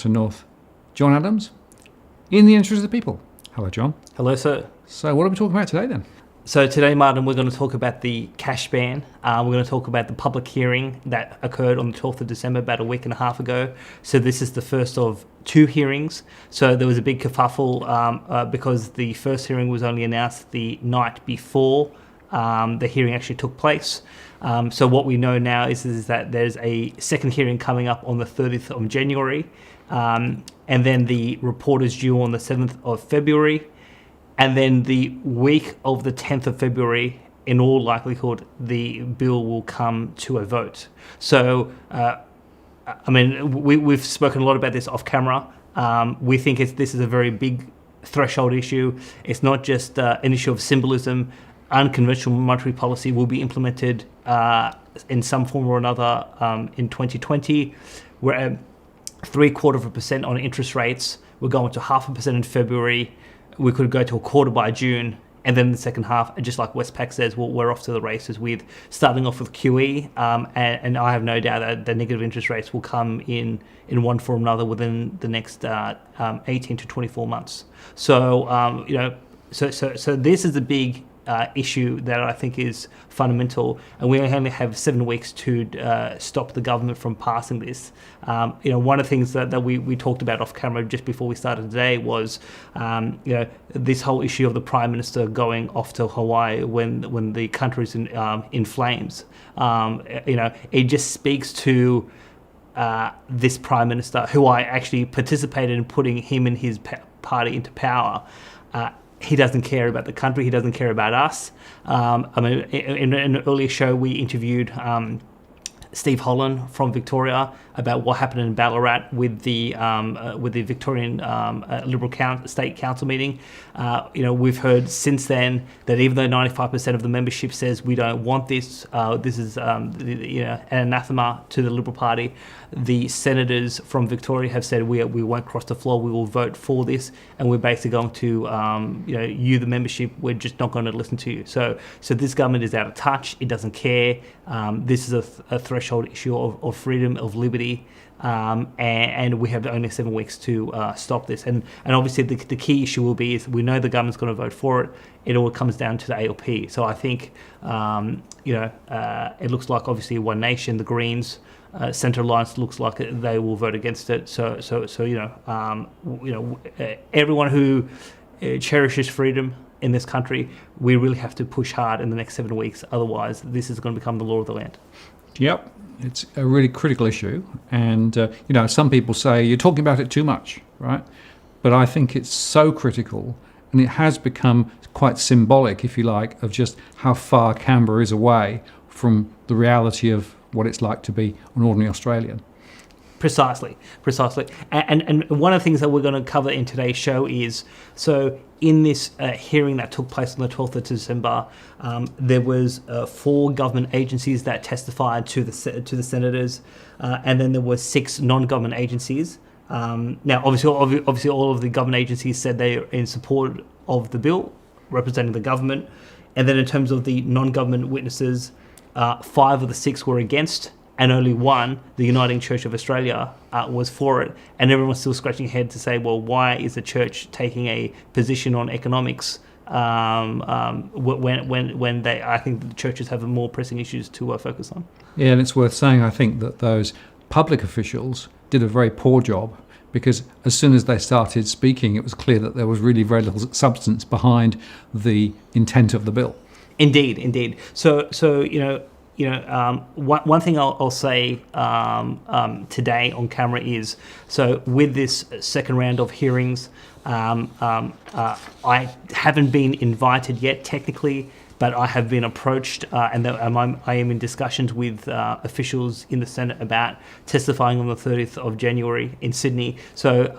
Martin North, John Adams, in the interest of the people. Hello, John. Hello, sir. So what are we talking about today then? So today, Martin, we're going to talk about the cash ban. We're going to talk about the public hearing that occurred on the 12th of December, about a week and a half ago. So this is the first of two hearings. So there was a big kerfuffle because the first hearing was only announced the night before the hearing actually took place. So what we know now is that there's a second hearing coming up on the 30th of January. And then the report is due on the 7th of February. And then the week of the 10th of February, in all likelihood, the bill will come to a vote. So, we've spoken a lot about this off camera. We think this is a very big threshold issue. It's not just an issue of symbolism. Unconventional monetary policy will be implemented in some form or another in 2020. We're at 0.75% on interest rates. We're going to 0.5% in February. We could go to a quarter by June, and then in the second half, just like Westpac says, we're off to the races with starting off with QE, and I have no doubt that the negative interest rates will come in one form or another within the next 18 to 24 months. So, so this is a big issue that I think is fundamental, and we only have 7 weeks to stop the government from passing this. One of the things that we talked about off camera just before we started today was, this whole issue of the Prime Minister going off to Hawaii when the country's in flames. It just speaks to this Prime Minister, who I actually participated in putting him and his party into power. He doesn't care about the country. He doesn't care about us. In an earlier show, we interviewed Steve Holland from Victoria about what happened in Ballarat with the Victorian Liberal State Council meeting. We've heard since then that even though 95% of the membership says we don't want this, this is an anathema to the Liberal Party. The senators from Victoria have said we won't cross the floor. We will vote for this, and we're basically going to you, the membership, we're just not going to listen to you. So this government is out of touch. It doesn't care. This is a threshold issue of freedom, of liberty. And we have only 7 weeks to stop this. And obviously the key issue will be is we know the government's going to vote for it. It all comes down to the ALP. So I think it looks like obviously One Nation, the Greens, Centre Alliance looks like they will vote against it. So everyone who cherishes freedom in this country, we really have to push hard in the next 7 weeks. Otherwise, this is going to become the law of the land. Yep. It's a really critical issue, and some people say you're talking about it too much, right? But I think it's so critical, and it has become quite symbolic, if you like, of just how far Canberra is away from the reality of what it's like to be an ordinary Australian. Precisely. And one of the things that we're going to cover in today's show is, so in this hearing that took place on the 12th of December, there was 4 government agencies that testified to the senators, and then there were 6 non-government agencies. Now, obviously, all of the government agencies said they are in support of the bill, representing the government. And then in terms of the non-government witnesses, 5 of the 6 were against, and only 1, the Uniting Church of Australia, was for it. And everyone's still scratching their head to say, well, why is the church taking a position on economics when I think the churches have more pressing issues to focus on? Yeah, and it's worth saying, I think, that those public officials did a very poor job, because as soon as they started speaking, it was clear that there was really very little substance behind the intent of the bill. Indeed. So one thing I'll say today on camera is, so with this second round of hearings, I haven't been invited yet technically, but I have been approached, and I am in discussions with officials in the Senate about testifying on the 30th of January in Sydney. So,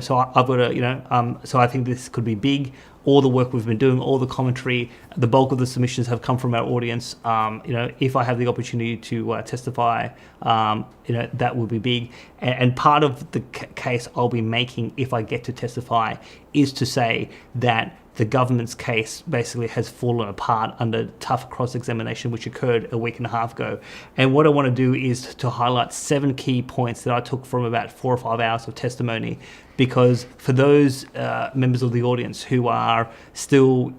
so I've got to, so I think this could be big. All the work we've been doing, all the commentary, the bulk of the submissions have come from our audience. If I have the opportunity to testify, that will be big. And part of the case I'll be making if I get to testify is to say that the government's case basically has fallen apart under tough cross-examination, which occurred a week and a half ago. And what I want to do is to highlight 7 key points that I took from about 4 or 5 hours of testimony, because for those members of the audience who are still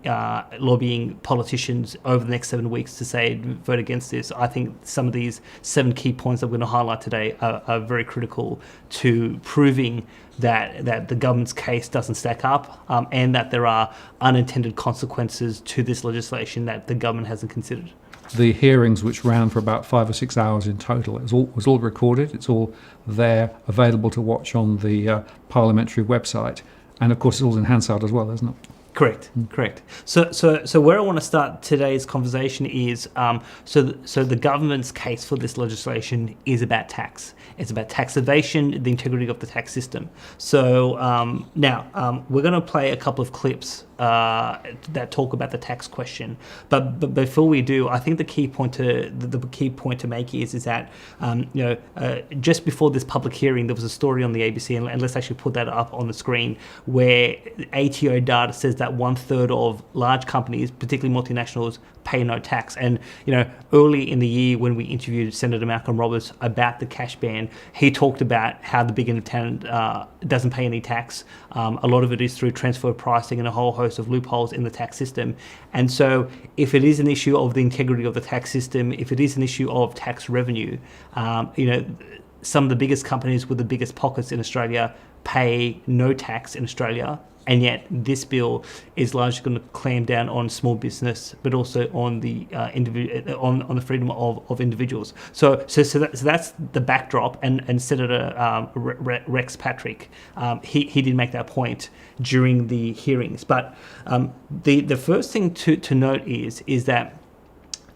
lobbying politicians over the next 7 weeks to say vote against this, I think some of these 7 key points that we're going to highlight today are very critical to proving that the government's case doesn't stack up, and that there are unintended consequences to this legislation that the government hasn't considered. The hearings, which ran for about 5 or 6 hours in total, was all recorded. It's all there, available to watch on the parliamentary website, and of course it's all in Hansard as well, isn't it? Correct. So where I want to start today's conversation is so the government's case for this legislation is about tax. It's about tax evasion, the integrity of the tax system. So now we're going to play a couple of clips that talk about the tax question. But before we do, I think the key point to make is that just before this public hearing, there was a story on the ABC, and let's actually put that up on the screen, where ATO data says that 1/3 of large companies, particularly multinationals, pay no tax. And early in the year, when we interviewed Senator Malcolm Roberts about the cash ban, he talked about how the big end of town doesn't pay any tax. A lot of it is through transfer pricing and a whole host of loopholes in the tax system. And so if it is an issue of the integrity of the tax system, if it is an issue of tax revenue, some of the biggest companies with the biggest pockets in Australia pay no tax in Australia. And yet this bill is largely going to clamp down on small business, but also on the on the freedom of individuals. So that's the backdrop. And Senator Rex Patrick, he did make that point during the hearings. But the first thing to note is that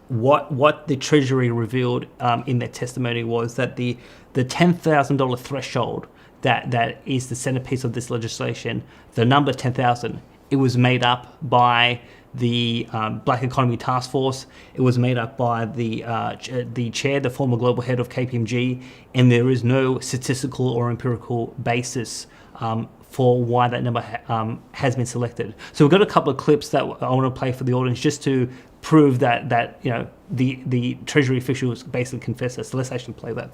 what the Treasury revealed in their testimony was that the $10,000 threshold that is the centerpiece of this legislation, the number 10,000, it was made up by the Black Economy Task Force. It was made up by the chair, the former global head of KPMG, and there is no statistical or empirical basis for why that number has been selected. So we've got a couple of clips that I want to play for the audience just to prove that the Treasury officials basically confess this. So let's actually play that.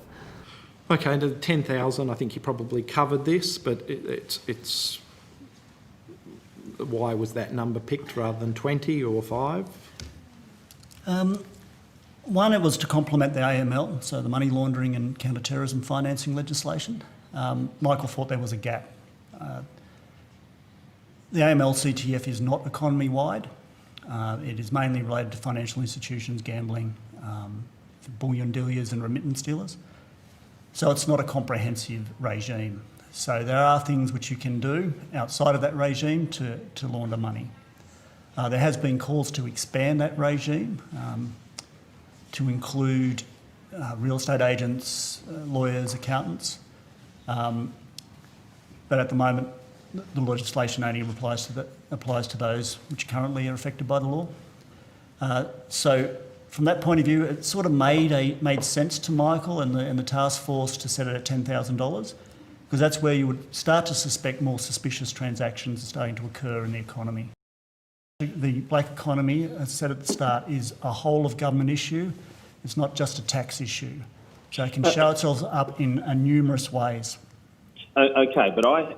Okay, the 10,000, I think you probably covered this, but it's why was that number picked rather than 20 or 5? One, it was to complement the AML, so the money laundering and counter-terrorism financing legislation. Michael thought there was a gap. The AML CTF is not economy-wide. It is mainly related to financial institutions, gambling, bullion dealers and remittance dealers. So it's not a comprehensive regime. So there are things which you can do outside of that regime to launder money. There has been calls to expand that regime to include real estate agents, lawyers, accountants. But at the moment, the legislation only applies to those which currently are affected by the law. So from that point of view, it sort of made sense to Michael and the task force to set it at $10,000, because that's where you would start to suspect more suspicious transactions starting to occur in the economy. The black economy, as I said at the start, is a whole of government issue. It's not just a tax issue. So it can show itself up in numerous ways. Okay, but I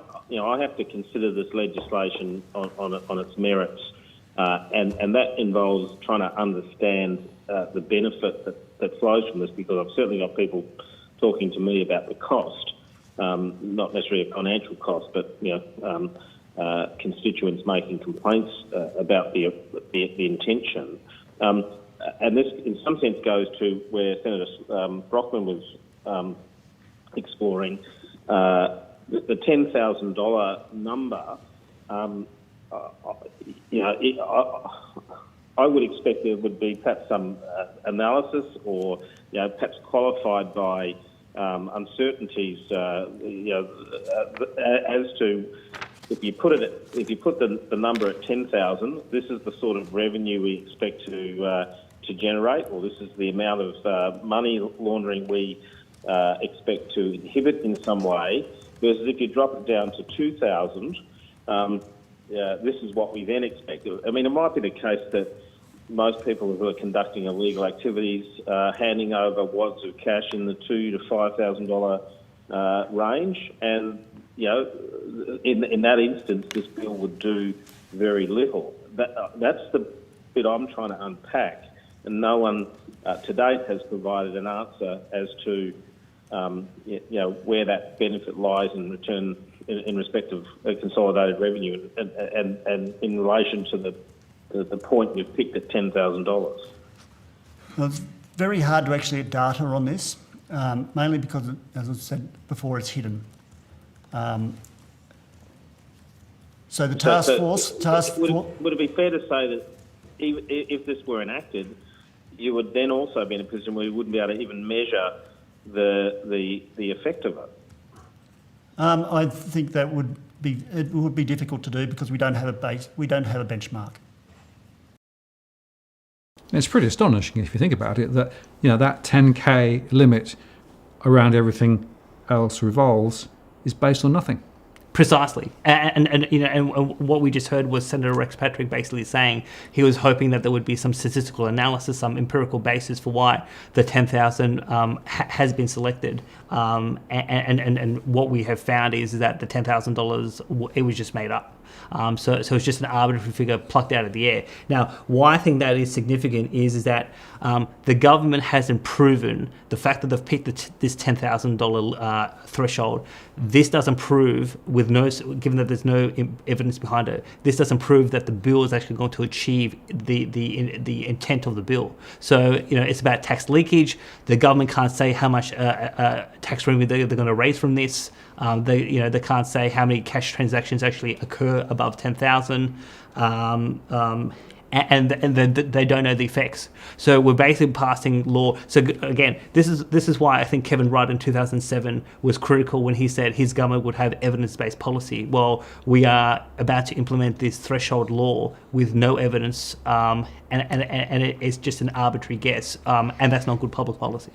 have to consider this legislation on its merits, and that involves trying to understand the benefit that flows from this, because I've certainly got people talking to me about the cost, not necessarily a financial cost, but constituents making complaints about the intention, and this in some sense goes to where Senator Brockman was exploring the $10,000 number. I would expect there would be perhaps some analysis, or perhaps qualified by uncertainties, as to if you put the number at 10,000, this is the sort of revenue we expect to generate, or this is the amount of money laundering we expect to inhibit in some way. Versus if you drop it down to 2,000. this is what we then expect. I mean, it might be the case that most people who are conducting illegal activities are handing over wads of cash in the $2,000 to $5,000 range, and in that instance, this bill would do very little. That's the bit I'm trying to unpack, and no one to date has provided an answer as to where that benefit lies in return in respect of consolidated revenue, and in relation to the point you've picked at $10,000. Well, it's very hard to actually get data on this, mainly because, as I said before, it's hidden. So the task force... Would it be fair to say that if this were enacted, you would then also be in a position where you wouldn't be able to even measure the effect of it? I think that would be difficult to do because we don't have a benchmark. It's pretty astonishing if you think about it that that 10k limit around everything else revolves is based on nothing. Precisely, and what we just heard was Senator Rex Patrick basically saying he was hoping that there would be some statistical analysis, some empirical basis for why the 10,000 has been selected, and what we have found is that the $10,000 it was just made up. So it's just an arbitrary figure plucked out of the air. Now, why I think that is significant is that the government hasn't proven the fact that they've picked this $10,000 threshold. This doesn't prove, given that there's no evidence behind it, this doesn't prove that the bill is actually going to achieve the intent of the bill. So it's about tax leakage. The government can't say how much tax revenue they're going to raise from this. They can't say how many cash transactions actually occur above 10,000, and they don't know the effects. So we're basically passing law. So again, this is why I think Kevin Rudd in 2007 was critical when he said his government would have evidence-based policy. Well, we are about to implement this threshold law with no evidence, and it's just an arbitrary guess, and that's not good public policy.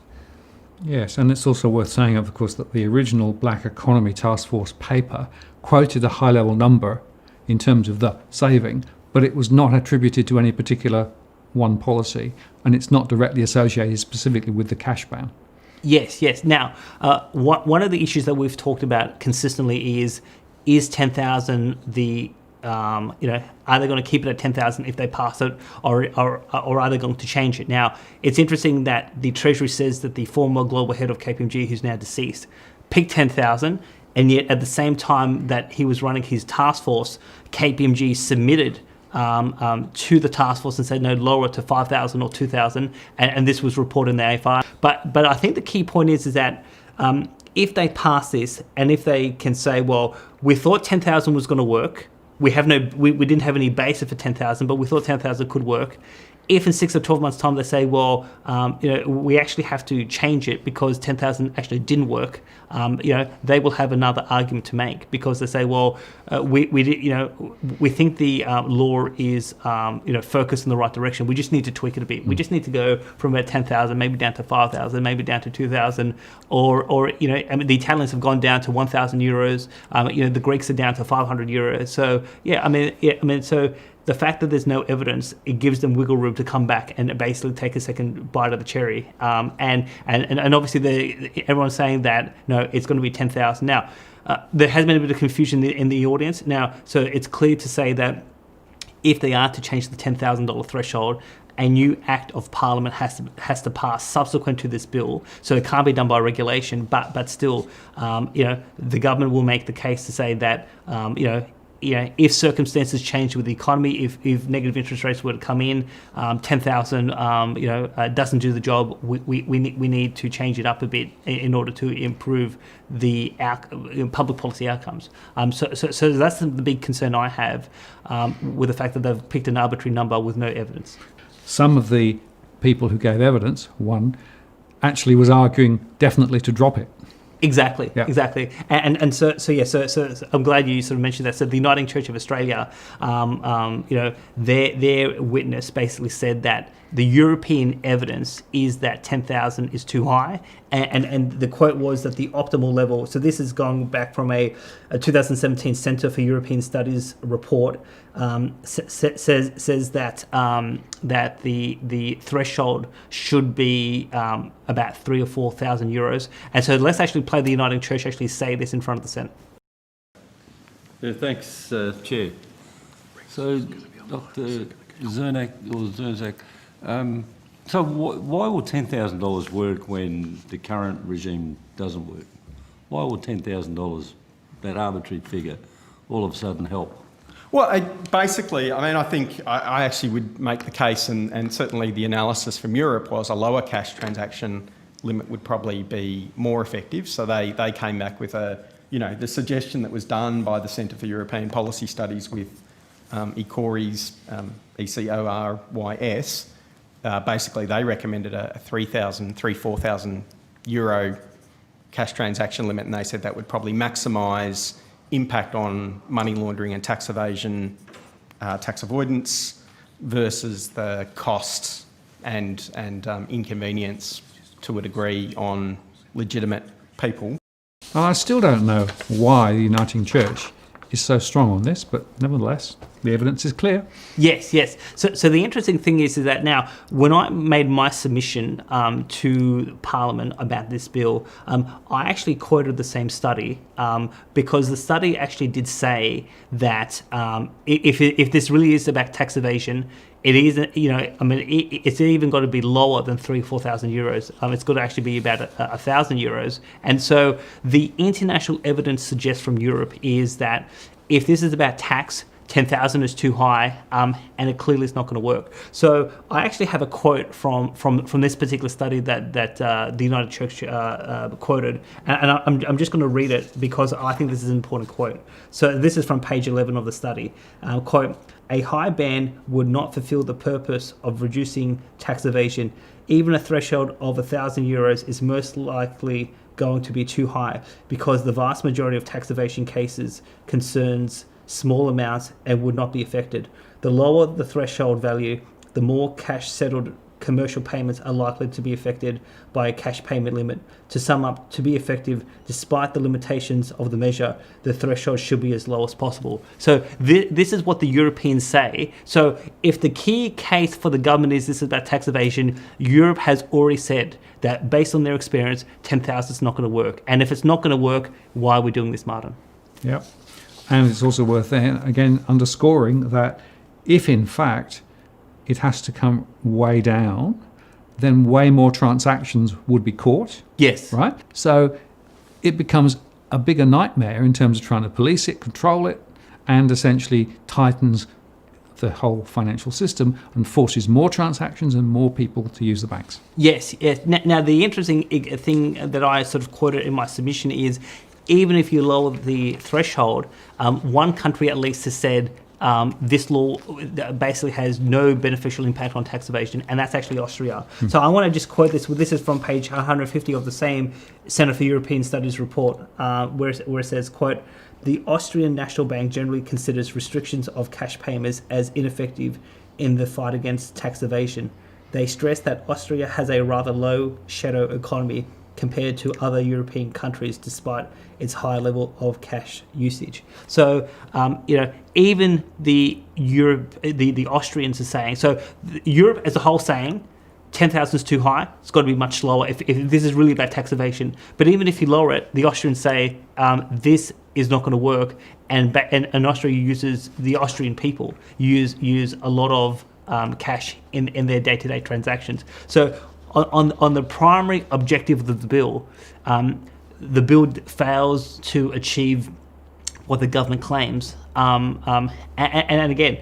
Yes, and it's also worth saying, of course, that the original Black Economy Task Force paper quoted a high-level number in terms of the saving, but it was not attributed to any particular one policy, and it's not directly associated specifically with the cash ban. Yes. Now, one of the issues that we've talked about consistently is 10,000 the are they going to keep it at 10,000 if they pass it, or are they going to change it? Now, it's interesting that the Treasury says that the former global head of KPMG, who's now deceased, picked 10,000, and yet at the same time that he was running his task force, KPMG submitted to the task force and said no, lower it to 5,000 or 2,000, and this was reported in the AFR. But I think the key point is that if they pass this, and if they can say, well, we thought 10,000 was going to work. We didn't have any basis for 10,000, but we thought 10,000 could work. If in 6 or 12 months' time they say, well, we actually have to change it because 10,000 actually didn't work, they will have another argument to make because they say, well, we think the law is focused in the right direction. We just need to tweak it a bit. We just need to go from about 10,000 maybe down to 5,000, maybe down to 2,000, or the Italians have gone down to 1,000 euros. The Greeks are down to 500 euros. So so. The fact that there's no evidence, it gives them wiggle room to come back and basically take a second bite of the cherry. And obviously everyone's saying that, no, it's going to be 10,000. Now, there has been a bit of confusion in the audience. Now, so it's clear to say that if they are to change the $10,000 threshold, a new act of parliament has to pass subsequent to this bill. So it can't be done by regulation, but still, the government will make the case to say that, if circumstances change with the economy, if negative interest rates were to come in, 10,000, doesn't do the job. We need to change it up a bit in order to improve the public policy outcomes. So that's the big concern I have with the fact that they've picked an arbitrary number with no evidence. Some of the people who gave evidence, one, actually was arguing definitely to drop it. Exactly, yeah. Exactly, and so I'm glad you sort of mentioned that. So the Uniting Church of Australia, their witness basically said that the European evidence is that 10,000 is too high, and the quote was that the optimal level. So this is going back from a 2017 Centre for European Studies report. Says that that the threshold should be about 3,000 or 4,000 euros. And so let's actually play the Uniting Church actually say this in front of the Senate. Yeah, thanks, Chair. So, Dr. Zerzak, so why will $10,000 work when the current regime doesn't work? Why will $10,000, that arbitrary figure, all of a sudden help? Well, I think I actually would make the case, and certainly the analysis from Europe was a lower cash transaction limit would probably be more effective. So they came back with the suggestion that was done by the Centre for European Policy Studies with ECORYS, ECORYS. Basically, they recommended a 4,000 euro cash transaction limit, and they said that would probably maximise impact on money laundering and tax evasion, tax avoidance, versus the cost and inconvenience to a degree on legitimate people. I still don't know why the Uniting Church is so strong on this, but nevertheless, the evidence is clear. Yes. So the interesting thing is that now, when I made my submission to Parliament about this bill, I actually quoted the same study because the study actually did say that if this really is about tax evasion, it is, it's even got to be lower than 3,000 or 4,000 euros. It's got to actually be about 1,000 euros. And so the international evidence suggests from Europe is that if this is about tax, 10,000 is too high, and it clearly is not going to work. So I actually have a quote from this particular study that the United Church quoted, and I'm just going to read it because I think this is an important quote. So this is from page 11 of the study. Quote, "A high ban would not fulfill the purpose of reducing tax evasion. Even a threshold of 1,000 euros is most likely going to be too high because the vast majority of tax evasion cases concerns small amounts and would not be affected. The lower the threshold value, the more cash settled commercial payments are likely to be affected by a cash payment limit. To sum up, to be effective, despite the limitations of the measure, the threshold should be as low as possible." So this is what the Europeans say. So if the key case for the government is this is about tax evasion, Europe has already said that based on their experience, 10,000 is not going to work. And if it's not going to work, why are we doing this, Martin? Yep. And it's also worth then, again, underscoring that if in fact it has to come way down, then way more transactions would be caught. Yes. Right? So it becomes a bigger nightmare in terms of trying to police it, control it, and essentially tightens the whole financial system and forces more transactions and more people to use the banks. Yes. Now, the interesting thing that I sort of quoted in my submission is even if you lower the threshold, one country at least has said this law basically has no beneficial impact on tax evasion, and that's actually Austria. So I want to just quote this. This is from page 150 of the same Centre for European Studies report, where it says, quote, "The Austrian National Bank generally considers restrictions of cash payments as ineffective in the fight against tax evasion. They stress that Austria has a rather low shadow economy compared to other European countries, despite its high level of cash usage." So, even the Austrians are saying, so Europe as a whole saying, 10,000 is too high, it's got to be much lower if this is really about tax evasion. But even if you lower it, the Austrians say this is not going to work, and Austria uses, the Austrian people use a lot of cash in their day-to-day transactions. So on the primary objective of the bill fails to achieve what the government claims. And again,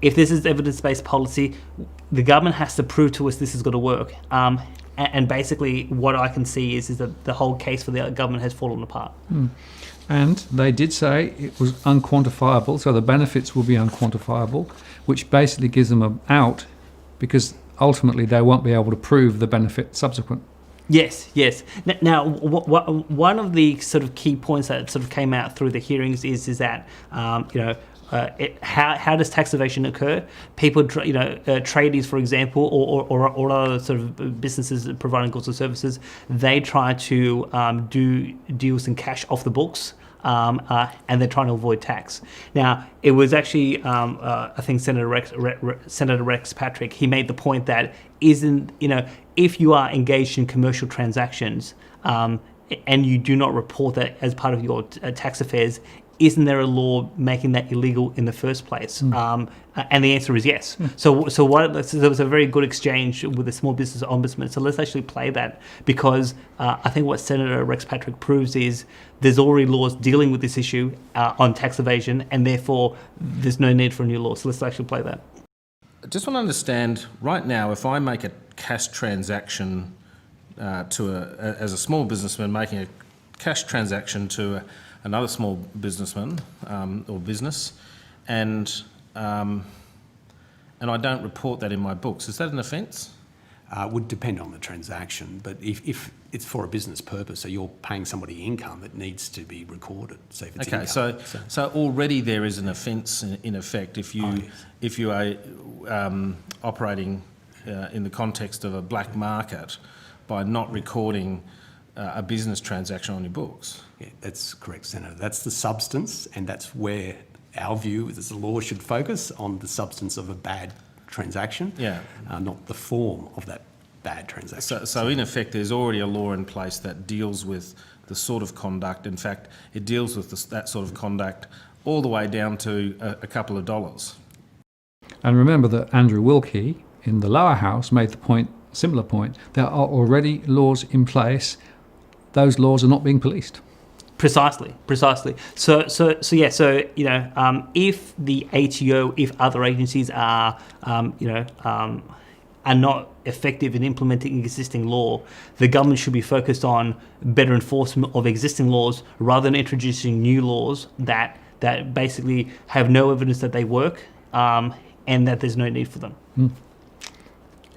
if this is evidence-based policy, the government has to prove to us this is going to work. And basically, what I can see is that the whole case for the government has fallen apart. And they did say it was unquantifiable, so the benefits will be unquantifiable, which basically gives them an out because ultimately they won't be able to prove the benefit subsequent. Yes. Now, one of the sort of key points that sort of came out through the hearings is that how does tax evasion occur? People, tradies, for example, or other sort of businesses providing goods or services, they try to do deals in cash off the books. And they're trying to avoid tax. Now, it was actually, I think Senator Rex Patrick, he made the point that if you are engaged in commercial transactions and you do not report that as part of your tax affairs, isn't there a law making that illegal in the first place? And the answer is yes. So there was a very good exchange with the Small Business Ombudsman. So let's actually play that, because I think what Senator Rex Patrick proves is there's already laws dealing with this issue on tax evasion, and therefore there's no need for a new law. So let's actually play that. I just want to understand, right now, if I make a cash transaction as a small businessman making a cash transaction to another small businessman or business, and I don't report that in my books, is that an offence? Would depend on the transaction, but if it's for a business purpose, so you're paying somebody income, it needs to be recorded. So if it's okay, income, so already there is an offence in effect if you are operating in the context of a black market by not recording a business transaction on your books. Yeah, that's correct, Senator. That's the substance, and that's where our view is the law should focus on the substance of a bad transaction, not the form of that bad transaction. So in effect, there's already a law in place that deals with the sort of conduct. In fact, it deals with that sort of conduct all the way down to a couple of dollars. And remember that Andrew Wilkie in the lower house made the similar point, there are already laws in place. Those laws are not being policed. Precisely. So if the ATO, if other agencies are not effective in implementing existing law, the government should be focused on better enforcement of existing laws rather than introducing new laws that basically have no evidence that they work and that there's no need for them.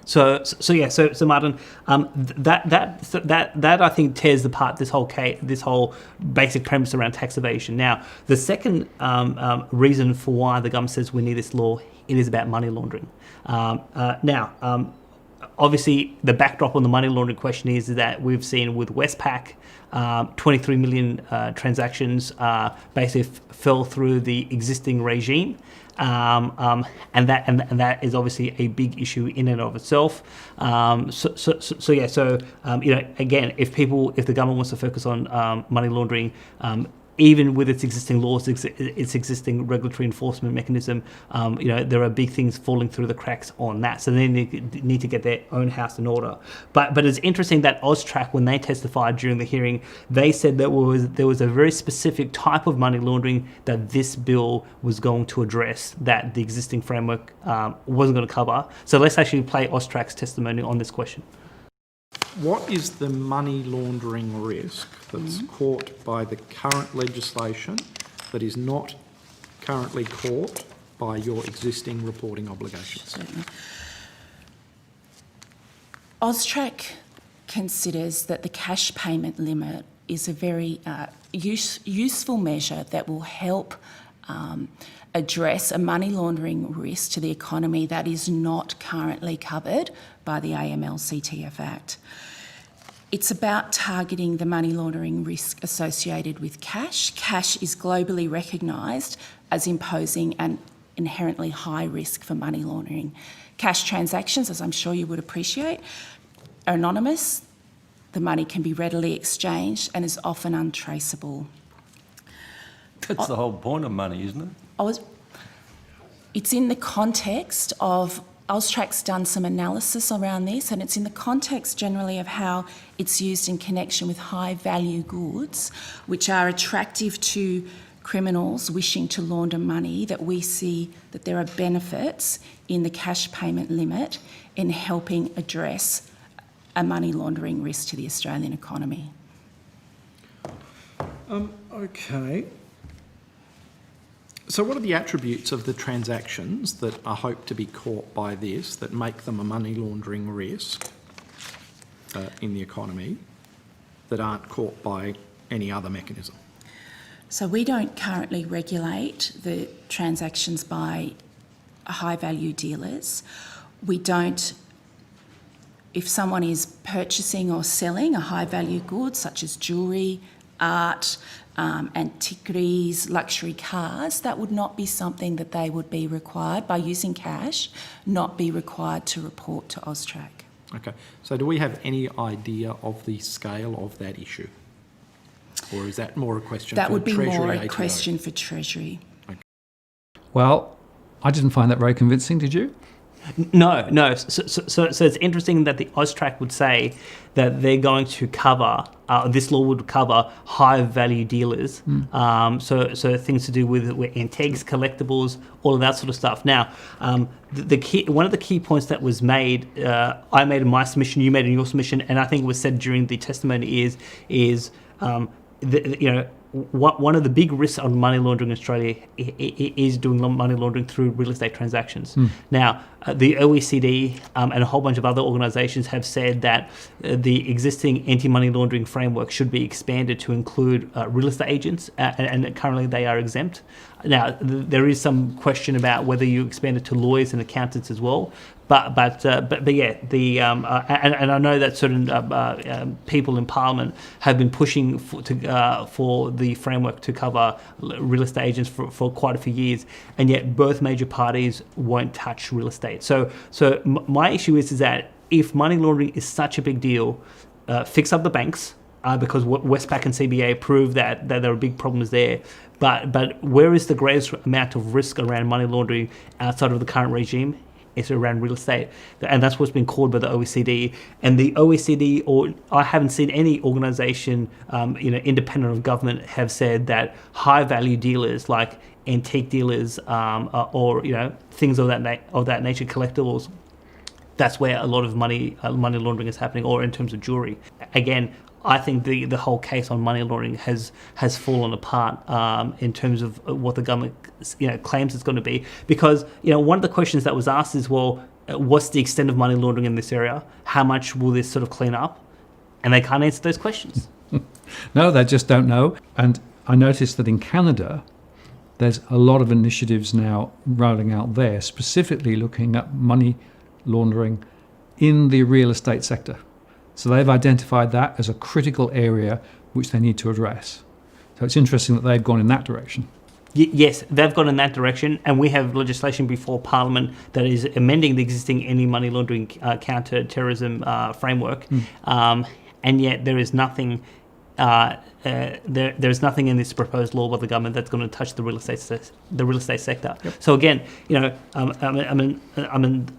So Martin, that I think tears apart this whole basic premise around tax evasion. Now, the second reason for why the government says we need this law, it is about money laundering. Obviously, the backdrop on the money laundering question is that we've seen with Westpac, 23 million transactions basically fell through the existing regime. And that is obviously a big issue in and of itself. Again, if the government wants to focus on money laundering, even with its existing laws, its existing regulatory enforcement mechanism, there are big things falling through the cracks on that. So they need to get their own house in order. But it's interesting that AUSTRAC, when they testified during the hearing, they said that there was a very specific type of money laundering that this bill was going to address that the existing framework wasn't going to cover. So let's actually play AUSTRAC's testimony on this question. What is the money laundering risk that's caught by the current legislation that is not currently caught by your existing reporting obligations? Certainly. AUSTRAC considers that the cash payment limit is a very useful measure that will help address a money laundering risk to the economy that is not currently covered by the AML-CTF Act. It's about targeting the money laundering risk associated with cash. Cash is globally recognised as imposing an inherently high risk for money laundering. Cash transactions, as I'm sure you would appreciate, are anonymous. The money can be readily exchanged and is often untraceable. That's the whole point of money, isn't it? It's in the context of, AUSTRAC's done some analysis around this, and it's in the context generally of how it's used in connection with high value goods, which are attractive to criminals wishing to launder money, that we see that there are benefits in the cash payment limit in helping address a money laundering risk to the Australian economy. Okay. So what are the attributes of the transactions that are hoped to be caught by this that make them a money laundering risk in the economy that aren't caught by any other mechanism? So we don't currently regulate the transactions by high-value dealers. We don't. If someone is purchasing or selling a high-value good, such as jewellery, art, antiquities, luxury cars, that would not be something that they would be required, by using cash, not be required to report to AUSTRAC. Okay. So do we have any idea of the scale of that issue? Or is that more a question that for would be Treasury more a ATO? question for Treasury. Well, I didn't find that very convincing, did you? No. So it's interesting that the AUSTRAC would say that they're going to cover, this law would cover high value dealers. So things to do with antiques, collectibles, all of that sort of stuff. Now, one of the key points that was made, I made in my submission, you made in your submission, and I think it was said during the testimony is one of the big risks on money laundering in Australia is doing money laundering through real estate transactions. Now, the OECD and a whole bunch of other organisations have said that the existing anti-money laundering framework should be expanded to include real estate agents, and currently they are exempt. Now, there is some question about whether you expand it to lawyers and accountants as well. But yeah, and I know that certain people in Parliament have been pushing for the framework to cover real estate agents for quite a few years, and yet both major parties won't touch real estate. So my issue is that if money laundering is such a big deal, fix up the banks. Because Westpac and CBA proved that there are big problems there. But where is the greatest amount of risk around money laundering outside of the current regime? It's around real estate, and that's what's been called by the OECD. And the OECD, or I haven't seen any organisation, independent of government, have said that high-value dealers like antique dealers or things of that nature, collectibles, that's where a lot of money laundering is happening, or in terms of jewellery. Again, I think the whole case on money laundering has fallen apart in terms of what the government claims it's going to be, because one of the questions that was asked is, well, what's the extent of money laundering in this area? How much will this sort of clean up? And they can't answer those questions. No, they just don't know. And I noticed that in Canada, there's a lot of initiatives now rolling out there, specifically looking at money laundering in the real estate sector. So they've identified that as a critical area which they need to address. So it's interesting that they've gone in that direction. Yes, they've gone in that direction, and we have legislation before Parliament that is amending the existing anti-money laundering counter-terrorism framework, and yet there is nothing. There's nothing in this proposed law by the government that's going to touch the real estate sector. Yep. So again,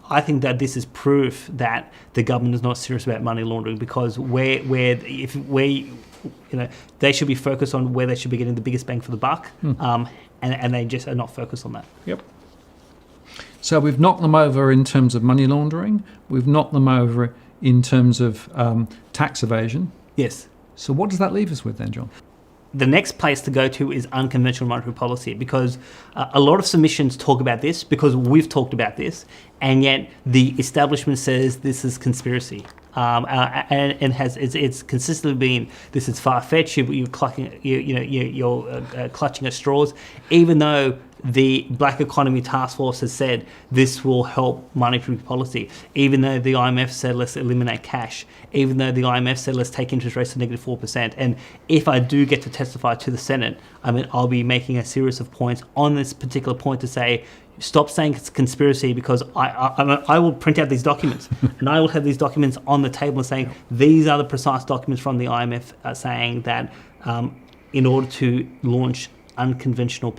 I think that this is proof that the government is not serious about money laundering, because they should be focused on where they should be getting the biggest bang for the buck, and they just are not focused on that. Yep. So we've knocked them over in terms of money laundering. We've knocked them over in terms of tax evasion. Yes. So what does that leave us with then, John? The next place to go to is unconventional monetary policy, because a lot of submissions talk about this, because we've talked about this, and yet the establishment says this is conspiracy. And it's consistently been, this is far-fetched, you're clutching at straws, even though the Black Economy Task Force has said this will help monetary policy, even though the IMF said let's eliminate cash, even though the IMF said let's take interest rates to -4%. And if I do get to testify to the Senate, I'll be making a series of points on this particular point to say, stop saying it's a conspiracy, because I will print out these documents and I will have these documents on the table saying these are the precise documents from the IMF saying that in order to launch unconventional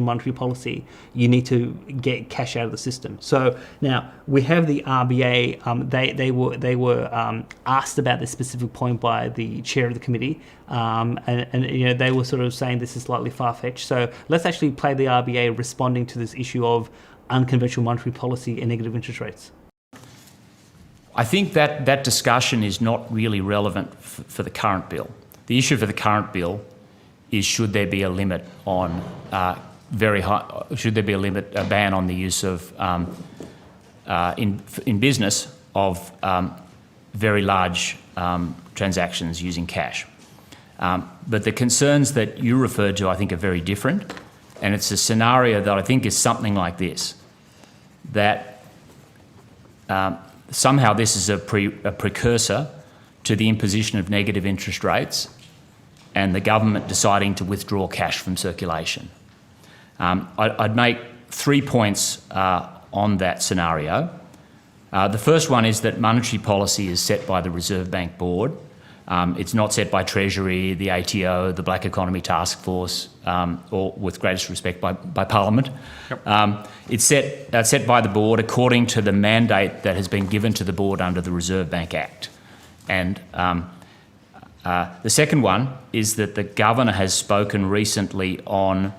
monetary policy, you need to get cash out of the system. So now we have the RBA. They were asked about this specific point by the chair of the committee, and they were sort of saying this is slightly far-fetched. So let's actually play the RBA responding to this issue of unconventional monetary policy and negative interest rates. I think that discussion is not really relevant for the current bill. The issue for the current bill is should there be a limit on a ban on the use of in business of very large transactions using cash. But the concerns that you referred to, I think, are very different. And it's a scenario that I think is something like this, that somehow this is a precursor to the imposition of negative interest rates and the government deciding to withdraw cash from circulation. I'd make 3 points on that scenario. The first one is that monetary policy is set by the Reserve Bank Board. It's not set by Treasury, the ATO, the Black Economy Task Force, or, with greatest respect, by Parliament. Yep. It's set by the board according to the mandate that has been given to the board under the Reserve Bank Act. And the second one is that the governor has spoken recently on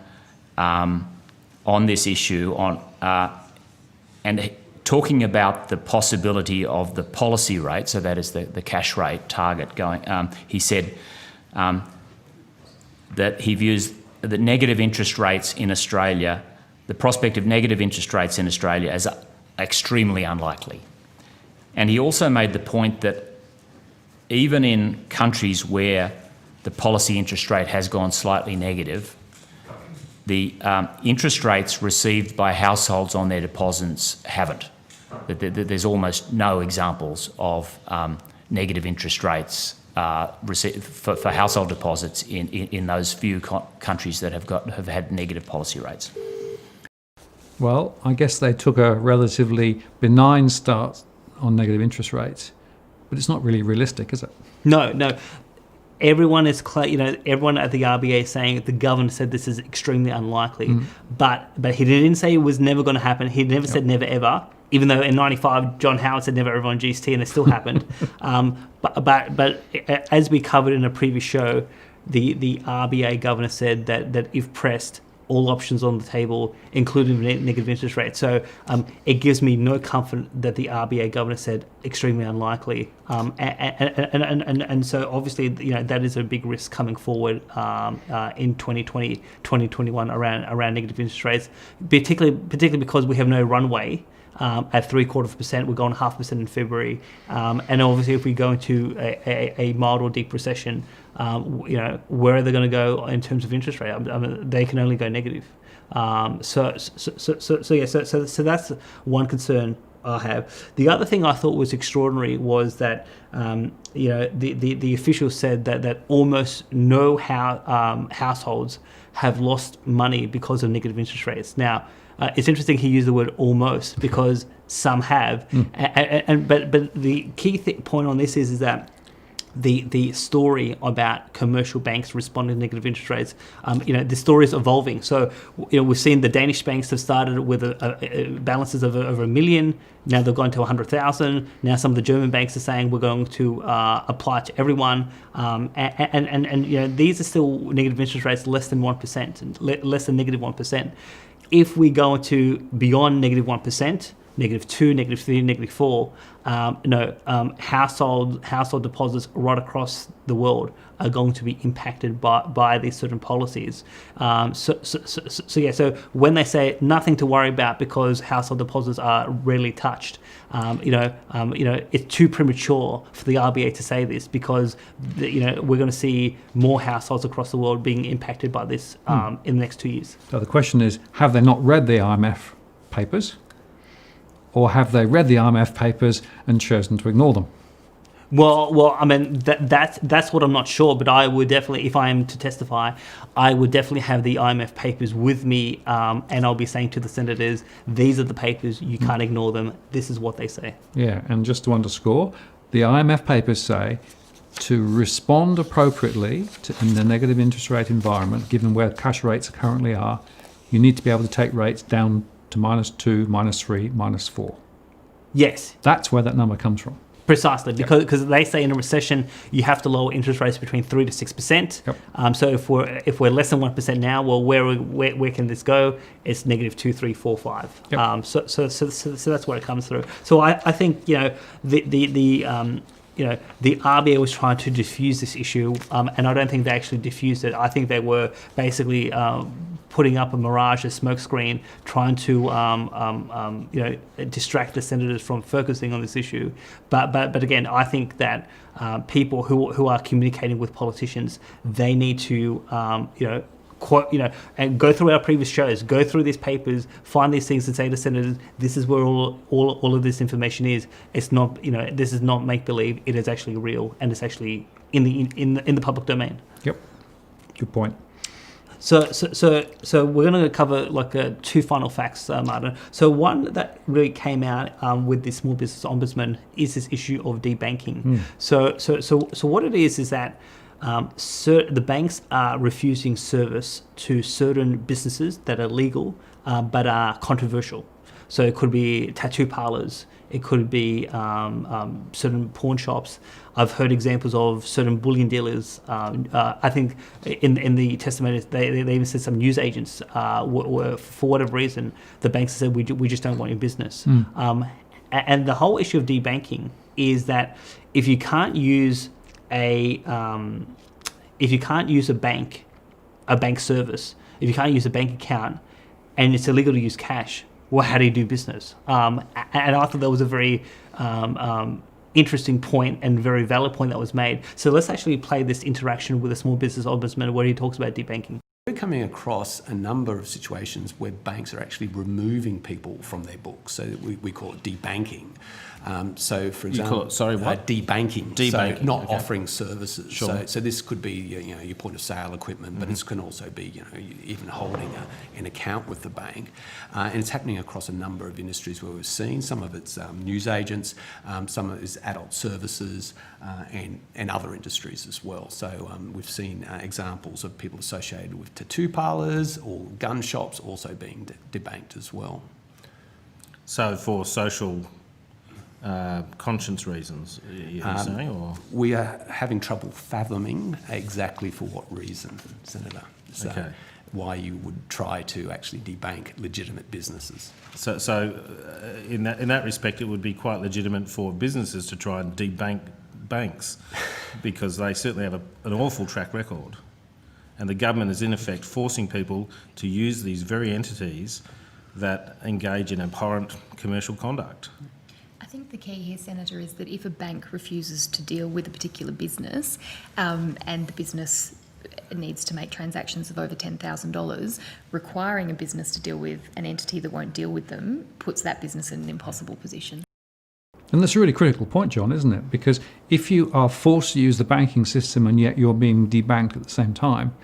this issue, and talking about the possibility of the policy rate, so that is the cash rate target going. He said that he views the negative interest rates in Australia, the prospect of negative interest rates in Australia, as extremely unlikely. And he also made the point that even in countries where the policy interest rate has gone slightly negative, the interest rates received by households on their deposits haven't. There's almost no examples of negative interest rates for household deposits in those few countries that have had negative policy rates. Well, I guess they took a relatively benign start on negative interest rates, but it's not really realistic, is it? No. Everyone is everyone at the RBA is saying the governor said this is extremely unlikely, but he didn't say it was never going to happen. He never said never ever, even though in '95 John Howard said never ever on GST, and it still happened. But as we covered in a previous show, the RBA governor said that if pressed, all options on the table, including negative interest rates. So it gives me no comfort that the RBA governor said extremely unlikely. And so obviously, that is a big risk coming forward in 2020, 2021 around negative interest rates, particularly because we have no runway. At 0.75%, we're going 0.5% in February, and obviously, if we go into a mild or deep recession, where are they going to go in terms of interest rate? I mean, they can only go negative. So that's one concern I have. The other thing I thought was extraordinary was that the officials said that almost no households have lost money because of negative interest rates. Now, it's interesting he used the word almost, because some have, but the key point on this is that the story about commercial banks responding to negative interest rates, the story is evolving. So, we've seen the Danish banks have started with balances of over $1 million. Now they've gone to 100,000. Now some of the German banks are saying we're going to apply to everyone. And these are still negative interest rates less than 1%, less than negative 1%. If we go to beyond negative 1%, negative 2, negative 3, negative 4, household deposits right across the world are going to be impacted by these certain policies. So when they say nothing to worry about because household deposits are rarely touched, it's too premature for the RBA to say this, because we're going to see more households across the world being impacted by this in the next 2 years. So the question is, have they not read the IMF papers? Or have they read the IMF papers and chosen to ignore them? Well, I mean, that's what I'm not sure, but I would definitely, if I am to testify, I would definitely have the IMF papers with me, and I'll be saying to the senators, these are the papers, you can't ignore them, this is what they say. Yeah, and just to underscore, the IMF papers say to respond appropriately in the negative interest rate environment, given where cash rates currently are, you need to be able to take rates down to -2, -3, -4. Yes. That's where that number comes from. Precisely, because they say in a recession you have to lower interest rates between 3 to 6%. Yep. So if we're less than 1% now, well, where can this go? It's negative 2, 3, 4, 5. Yep. So that's where it comes through. So I think the RBA was trying to diffuse this issue, and I don't think they actually diffused it. I think they were basically putting up a mirage, a smokescreen, trying to distract the senators from focusing on this issue. But again, I think that people who are communicating with politicians, they need to and go through our previous shows, go through these papers, find these things, and say to senators, "This is where all of this information is. It's not, this is not make believe. It is actually real, and it's actually in the public domain." Yep, good point. So we're going to cover two final facts, Martin. So one that really came out with the Small Business Ombudsman is this issue of debanking. So what it is that the banks are refusing service to certain businesses that are legal but are controversial. So it could be tattoo parlours, it could be certain pawn shops. I've heard examples of certain bullion dealers. I think in the testimony they even said some news agents were, for whatever reason, the banks said we just don't want your business. And the whole issue of debanking is that if you can't use a bank service, if you can't use a bank account, and it's illegal to use cash, well, how do you do business? And I thought that was a very interesting point and very valid point that was made. So let's actually play this interaction with a Small Business Ombudsman where he talks about debanking. We're coming across a number of situations where banks are actually removing people from their books. So we call it debanking. So, for example, you call it, sorry, what? Debanking. Debanking. So not okay. offering services. Sure. So this could be your point of sale equipment, but this can also be even holding an account with the bank. And it's happening across a number of industries where we've seen. Some of it's news agents, some of it is adult services, and other industries as well. So we've seen examples of people associated with tattoo parlours or gun shops also being debanked as well. So for social conscience reasons, you're saying, or we are having trouble fathoming exactly for what reason, Senator. So okay. Why you would try to actually debank legitimate businesses. So in that respect, it would be quite legitimate for businesses to try and debank banks because they certainly have an awful track record, and the government is in effect forcing people to use these very entities that engage in abhorrent commercial conduct. I think the key here, Senator, is that if a bank refuses to deal with a particular business and the business needs to make transactions of over $10,000, requiring a business to deal with an entity that won't deal with them puts that business in an impossible position. And that's a really critical point, John, isn't it? Because if you are forced to use the banking system and yet you're being debanked at the same time,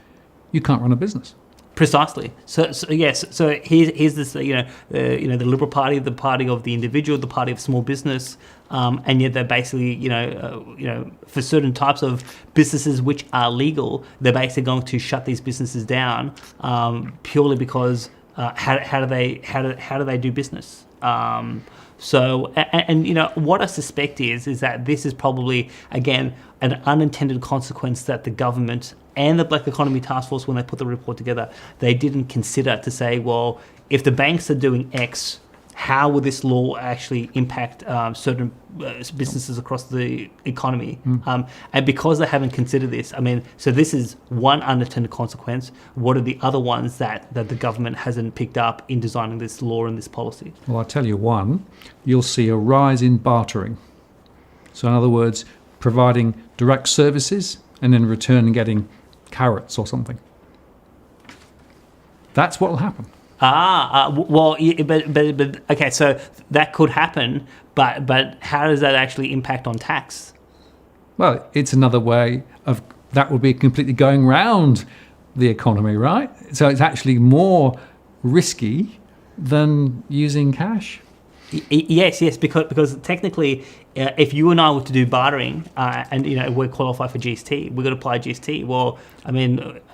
you can't run a business. Precisely. So yes. So here's this. The Liberal Party, the party of the individual, the party of small business, and yet they're basically, for certain types of businesses which are legal, they're basically going to shut these businesses down purely because how do they do business? So what I suspect is that this is probably again an unintended consequence that the government and the Black Economy Task Force, when they put the report together, they didn't consider to say, well, if the banks are doing X, how will this law actually impact certain businesses across the economy? And because they haven't considered this, so this is one unintended consequence. What are the other ones that the government hasn't picked up in designing this law and this policy? Well, I'll tell you one. You'll see a rise in bartering. So in other words, providing direct services and in return getting carrots or something. That's what will happen. But okay, so that could happen, but how does that actually impact on tax? Well, it's another way of that would be completely going round the economy, right? So it's actually more risky than using cash. Yes, because technically, if you and I were to do bartering, and we're qualified for GST, we're going to apply GST. Well,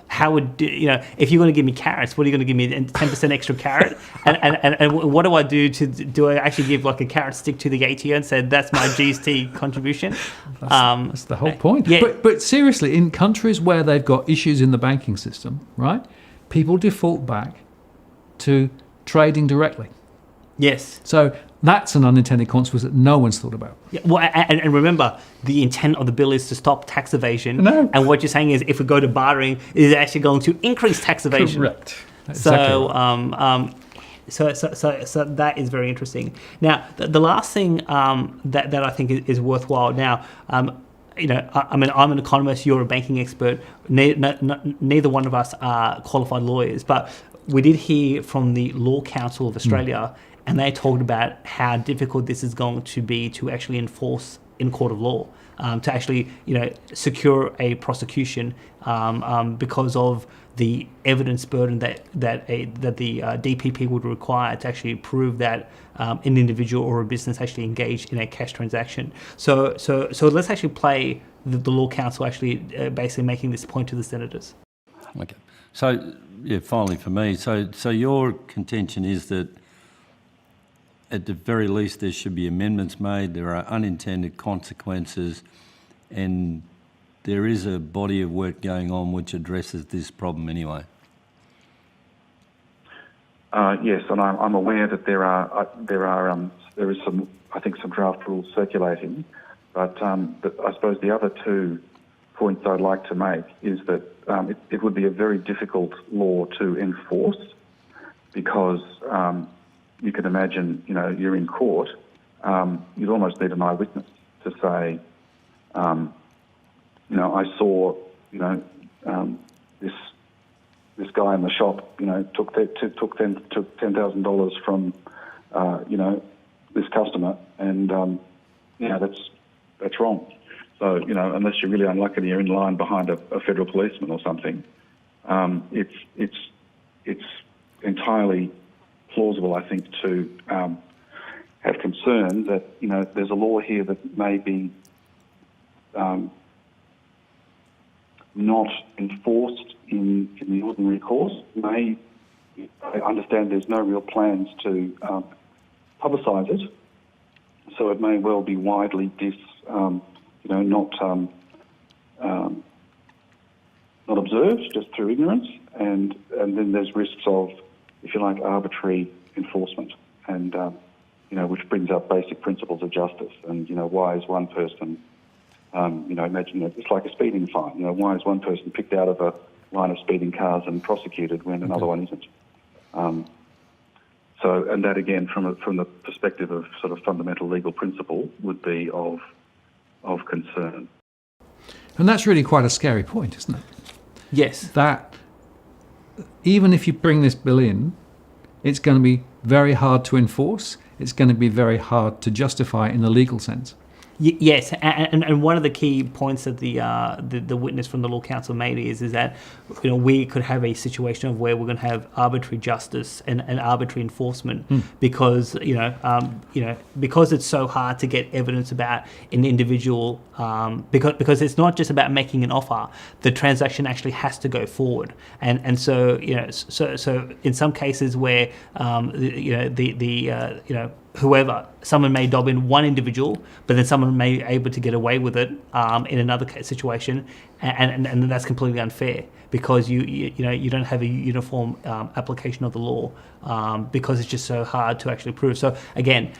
how would if you're going to give me carrots, what are you going to give me? 10% extra carrot? and what do I do do I actually give like a carrot stick to the ATO and say that's my GST contribution? That's the whole point. Yeah. But seriously, in countries where they've got issues in the banking system, right, people default back to trading directly. Yes. So that's an unintended consequence that no one's thought about. Yeah, well, and remember, the intent of the bill is to stop tax evasion. No. And what you're saying is if we go to bartering, it is actually going to increase tax evasion. Correct. Exactly. So that is very interesting. Now, the last thing that I think is worthwhile. Now, I'm an economist. You're a banking expert. Neither one of us are qualified lawyers, but we did hear from the Law Council of Australia, and they talked about how difficult this is going to be to actually enforce in court of law, to actually secure a prosecution because of the evidence burden that the DPP would require to actually prove that an individual or a business actually engaged in a cash transaction. So let's actually play the Law Council actually basically making this point to the senators. Okay. So, finally for me, so your contention is that at the very least there should be amendments made, there are unintended consequences, and there is a body of work going on which addresses this problem anyway. Yes, and I'm aware that there is some draft rules circulating, but I suppose the other two points I'd like to make is that it would be a very difficult law to enforce because you can imagine, you're in court, you'd almost need an eyewitness to say, I saw, this guy in the shop, took $10,000 from, this customer, and that's wrong. So unless you're really unlucky and you're in line behind a federal policeman or something, it's entirely plausible, I think, to have concern that there's a law here that may be not enforced in the ordinary course. I understand there's no real plans to publicise it, so it may well be widely not observed just through ignorance, and then there's risks of, if you like, arbitrary enforcement, and which brings up basic principles of justice. And why is one person imagine it's like a speeding fine. Why is one person picked out of a line of speeding cars and prosecuted when another one isn't? And that again, from the perspective of sort of fundamental legal principle, would be of concern. And that's really quite a scary point, isn't it? Yes. That even if you bring this bill in, it's going to be very hard to enforce. It's going to be very hard to justify in a legal sense. Yes, and one of the key points that the witness from the Law Council made is that we could have a situation of where we're going to have arbitrary justice and arbitrary enforcement because because it's so hard to get evidence about an individual because it's not just about making an offer. The transaction actually has to go forward, and so so in some cases where whoever, someone may dob in one individual, but then someone may be able to get away with it in another situation, and that's completely unfair because you don't have a uniform application of the law because it's just so hard to actually prove. So again,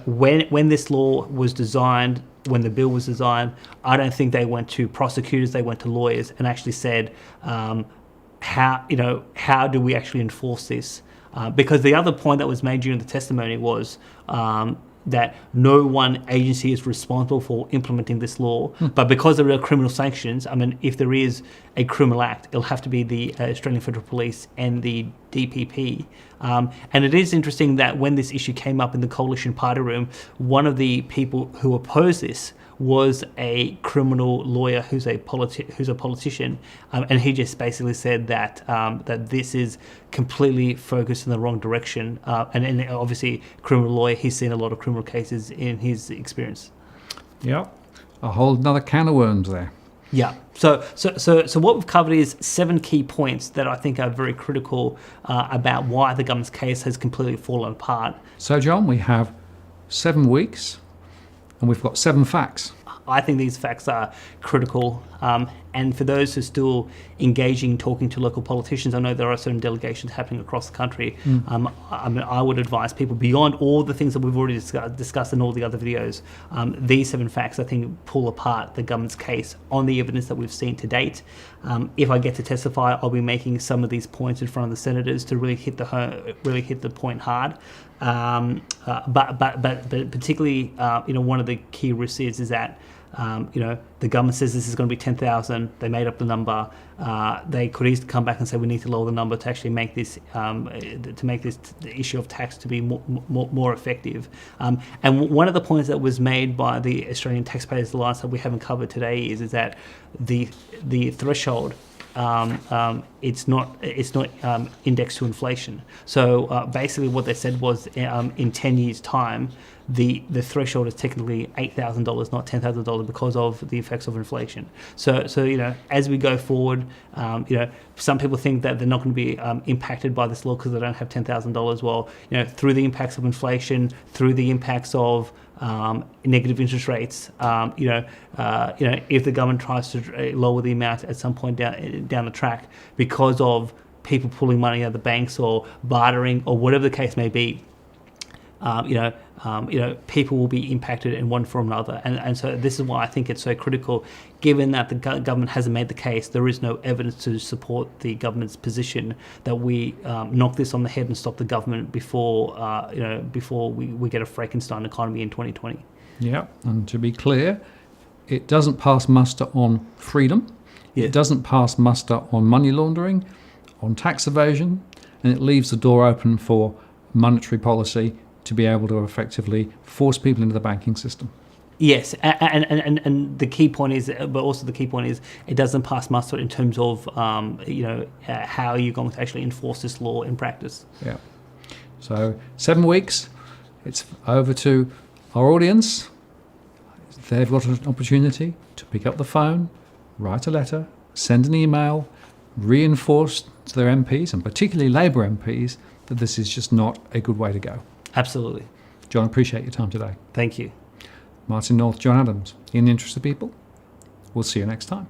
when this law was designed, when the bill was designed, I don't think they went to prosecutors, they went to lawyers and actually said, how do we actually enforce this? Because the other point that was made during the testimony was that no one agency is responsible for implementing this law, but because there are criminal sanctions, if there is a criminal act, it'll have to be the Australian Federal Police and the DPP. And it is interesting that when this issue came up in the coalition party room, one of the people who opposed this was a criminal lawyer who's a politician, and he just basically said that that this is completely focused in the wrong direction. And obviously, criminal lawyer, he's seen a lot of criminal cases in his experience. Yeah, a whole another can of worms there. Yeah. So what we've covered is 7 key points that I think are very critical about why the government's case has completely fallen apart. So, John, we have 7 weeks. And we've got 7 facts. I think these facts are critical. And for those who are still engaging, talking to local politicians, I know there are certain delegations happening across the country. I would advise people, beyond all the things that we've already discussed in all the other videos, these 7 facts, I think, pull apart the government's case on the evidence that we've seen to date. If I get to testify, I'll be making some of these points in front of the senators to really hit the point hard. But particularly, one of the key risks is that the government says this is going to be 10,000. They made up the number. They could easily come back and say we need to lower the number to actually make this the issue of tax to be more effective. And one of the points that was made by the Australian Taxpayers Alliance that we haven't covered today is that the threshold. It's not indexed to inflation. So basically, what they said was in 10 years' time, the threshold is technically $8,000, not $10,000, because of the effects of inflation. So as we go forward, some people think that they're not going to be impacted by this law because they don't have $10,000. Well, through the impacts of inflation, through the impacts of negative interest rates, if the government tries to lower the amount at some point down the track because of people pulling money out of the banks or bartering or whatever the case may be, people will be impacted in one form or another. And so this is why I think it's so critical, given that the government hasn't made the case, there is no evidence to support the government's position, that we knock this on the head and stop the government before we get a Frankenstein economy in 2020. Yeah, and to be clear, it doesn't pass muster on freedom, it doesn't pass muster on money laundering, on tax evasion, and it leaves the door open for monetary policy to be able to effectively force people into the banking system. Yes, and the key point is, but also the key point is, it doesn't pass muster in terms of how you're going to actually enforce this law in practice. Yeah. So 7 weeks, it's over to our audience. They've got an opportunity to pick up the phone, write a letter, send an email, reinforce to their MPs, and particularly Labor MPs, that this is just not a good way to go. Absolutely. John, appreciate your time today. Thank you. Martin North, John Adams, in the interest of people. We'll see you next time.